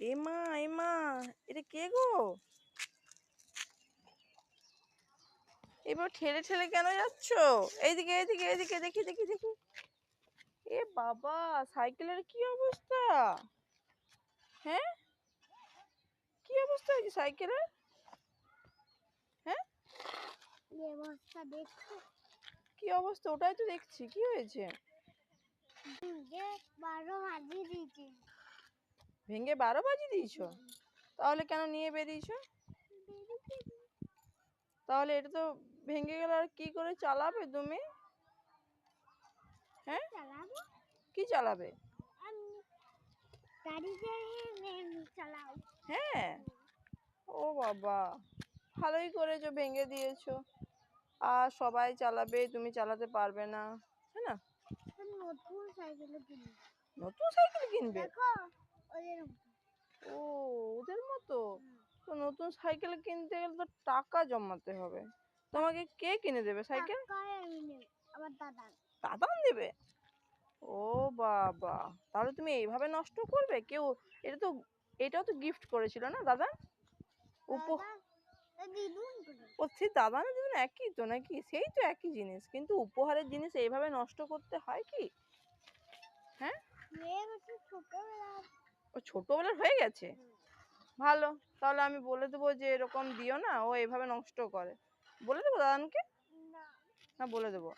এমা এমা, এটা কে গো? এবার ঠেলে ঠেলে কেন যাচ্ছ? এইদিকে এইদিকে এইদিকে, দেখি দেখি দেখি। এ বাবা, সাইকেলের কি অবস্থা! হ্যাঁ, কি অবস্থা হয়েছে সাইকেলের? হ্যাঁ, অবস্থা দেখো। কি অবস্থা? ওটাই তো দেখছি, কি হয়েছে? ভেঙে 12 বাজিয়ে দিয়েছো? তাহলে কেন নিয়ে বেরিয়েছো? তাহলে এটা তো ভেঙে গেলে আর কি করে চালাবে তুমি? হ্যাঁ, চালাবো, কি চালাবে? গাড়িতে চালাও। হ্যাঁ, ও বাবা, ভালোই করেছো, ভেঙে দিয়েছো। আর সবাই চালাবে, তুমি চালাতে পারবে না, তাই না? নতুন সাইকেল কিনবো। নতুন সাইকেল কিনবে? দেখো ওদের ও, ওদের মতো? তো নতুন সাইকেল কিনতে গেলে তো টাকা জমাতে হবে। তোমাকে কে কিনে দেবে সাইকেল? টাকায় আমি নেব, আমার দাদা। দাদান দেবে? ও বাবা, তাহলে তুমি এইভাবে নষ্ট করবে? কেউ, এটা তো, এটাও তো গিফট করেছিল না দাদা? ও সেই দাদা না দিদুন একই তো নাকি? সেই তো একই জিনিস, কিন্তু উপহারের জিনিস এইভাবে নষ্ট করতে হয় কি? হ্যাঁ, ও ছোটবেলার হয়ে গেছে? ভালো, তাহলে আমি বলে দেবো যে এরকম দিও না, ও এইভাবে নষ্ট করে। বলে দেবো দাদানকে? না, বলে দেবো।